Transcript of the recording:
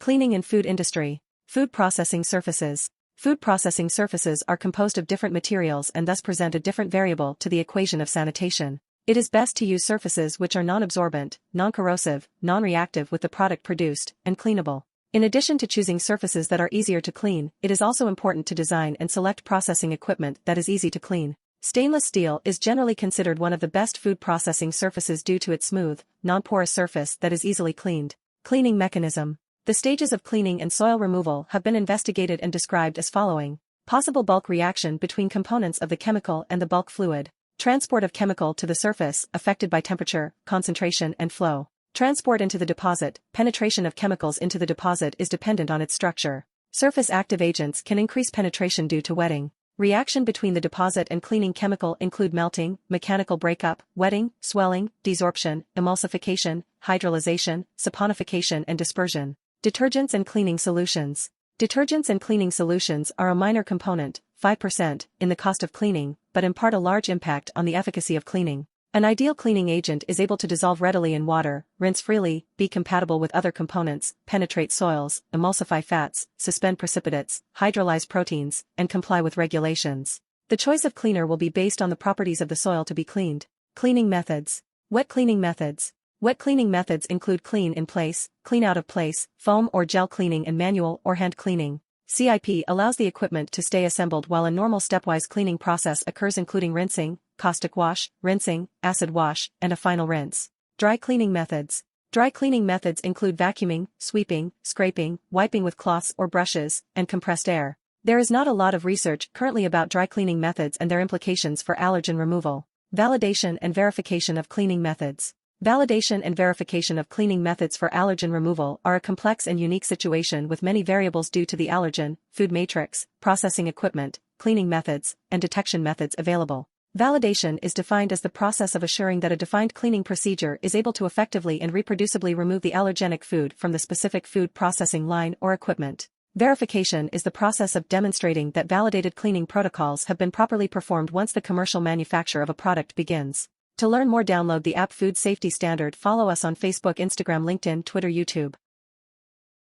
Cleaning in food industry. Food processing surfaces. Food processing surfaces are composed of different materials and thus present a different variable to the equation of sanitation. It is best to use surfaces which are non-absorbent, non-corrosive, non-reactive with the product produced, and cleanable. In addition to choosing surfaces that are easier to clean, it is also important to design and select processing equipment that is easy to clean. Stainless steel is generally considered one of the best food processing surfaces due to its smooth, non-porous surface that is easily cleaned. Cleaning mechanism. The stages of cleaning and soil removal have been investigated and described as following. Possible bulk reaction between components of the chemical and the bulk fluid. Transport of chemical to the surface affected by temperature, concentration and flow. Transport into the deposit. Penetration of chemicals into the deposit is dependent on its structure. Surface active agents can increase penetration due to wetting. Reaction between the deposit and cleaning chemical include melting, mechanical breakup, wetting, swelling, desorption, emulsification, hydrolyzation, saponification and dispersion. Detergents and cleaning solutions. Detergents and cleaning solutions are a minor component, 5%, in the cost of cleaning, but impart a large impact on the efficacy of cleaning. An ideal cleaning agent is able to dissolve readily in water, rinse freely, be compatible with other components, penetrate soils, emulsify fats, suspend precipitates, hydrolyze proteins, and comply with regulations. The choice of cleaner will be based on the properties of the soil to be cleaned. Cleaning methods. Wet cleaning methods. Wet cleaning methods include clean in place, clean out of place, foam or gel cleaning and manual or hand cleaning. CIP allows the equipment to stay assembled while a normal stepwise cleaning process occurs including rinsing, caustic wash, rinsing, acid wash, and a final rinse. Dry cleaning methods. Dry cleaning methods include vacuuming, sweeping, scraping, wiping with cloths or brushes, and compressed air. There is not a lot of research currently about dry cleaning methods and their implications for allergen removal. Validation and verification of cleaning methods. Validation and verification of cleaning methods for allergen removal are a complex and unique situation with many variables due to the allergen, food matrix, processing equipment, cleaning methods, and detection methods available. Validation is defined as the process of assuring that a defined cleaning procedure is able to effectively and reproducibly remove the allergenic food from the specific food processing line or equipment. Verification is the process of demonstrating that validated cleaning protocols have been properly performed once the commercial manufacture of a product begins. To learn more, download the app Food Safety Standard. Follow us on Facebook, Instagram, LinkedIn, Twitter, YouTube.